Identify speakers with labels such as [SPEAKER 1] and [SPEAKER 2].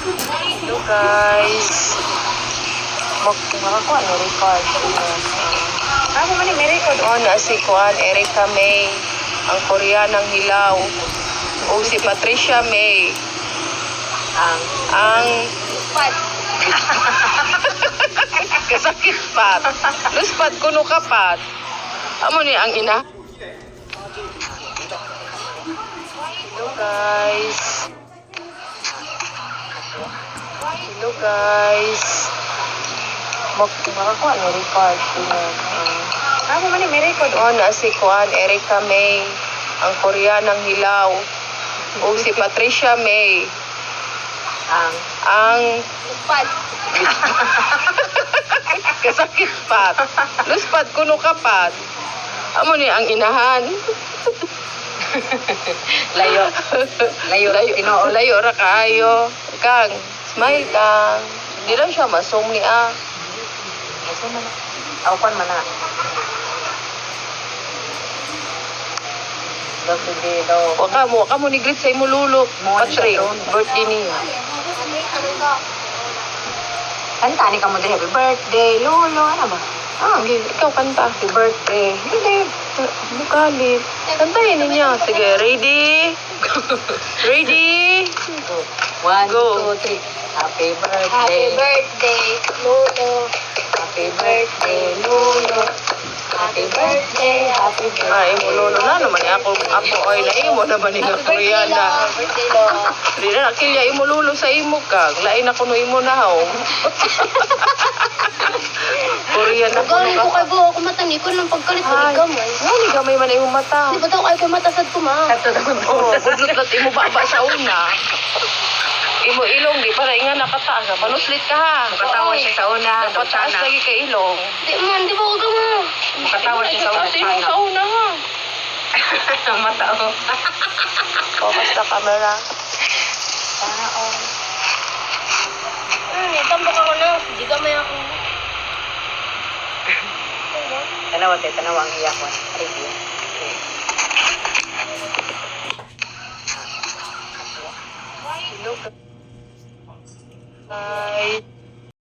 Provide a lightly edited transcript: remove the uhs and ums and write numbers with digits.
[SPEAKER 1] Hello guys. Makakuha ni record. Ako man may record. O na si Kuan Erica May. Ang Koreanang hilaw. O si Patricia May. Ang
[SPEAKER 2] Pat.
[SPEAKER 1] kasakit pat. Luspat kuno kapat. Amo ni ang ina. Hello guys. Hello guys. Makakuha ni record. Ako man may record. O na si Kuan Erica May. Ang Koreanang hilaw. O si Patricia May. Ang
[SPEAKER 2] Pat.
[SPEAKER 1] kasakit pat. Luspat kuno kapat. Amo ni ang inahan.
[SPEAKER 2] Layo. Layo.
[SPEAKER 1] Layo ra kaayo. Kang, smile kang. Di lang siya masong ni ah.
[SPEAKER 2] Awan man na. Doggy daw.
[SPEAKER 1] Waka mo ni greet sa imo lulok. Patrick, birthday niya.
[SPEAKER 2] Kanta ni kamo happy birthday, Lolo, ano ba?
[SPEAKER 1] Sige, ikaw kanta.
[SPEAKER 2] Happy birthday. Hindi.
[SPEAKER 1] Bukalit. Kantayin niya. Sige, ready? Ready?
[SPEAKER 2] Go. 1,
[SPEAKER 1] Go.
[SPEAKER 2] 2, 3. Happy birthday.
[SPEAKER 3] Happy birthday, Lolo.
[SPEAKER 2] Happy birthday, Lolo. Happy birthday. Happy birthday.
[SPEAKER 1] Ay, imo lolo na naman. Ako ay na imo naman nga Koreana.
[SPEAKER 3] Happy birthday, Lolo.
[SPEAKER 1] Di na nakilya imo lulo sa imo kag. Lain ako no imo na haw. Korean na
[SPEAKER 3] Galing ko
[SPEAKER 1] ko
[SPEAKER 3] kay buho ko matang ko ng pagkalit ko
[SPEAKER 1] Ay,
[SPEAKER 3] gamay.
[SPEAKER 1] ngani gamay man imo mata.
[SPEAKER 3] Di ba daw ay ko matasad ko ma?
[SPEAKER 1] Oh, budlot imo baba sa una. Imo ilong di para nga nakataas. Panuslit ka ha.
[SPEAKER 2] Makatawa siya sa una.
[SPEAKER 1] Napataas lagi ka ilong.
[SPEAKER 3] Di man, di ba uga mo?
[SPEAKER 2] Makatawa siya sa una.
[SPEAKER 1] Tapos imo sa una ha.
[SPEAKER 2] Mata ko.
[SPEAKER 1] Focus na camera.
[SPEAKER 2] Sana all.
[SPEAKER 3] Tambak ako na. Di gamay ako.
[SPEAKER 2] Tanawa ang iyak ko. Review.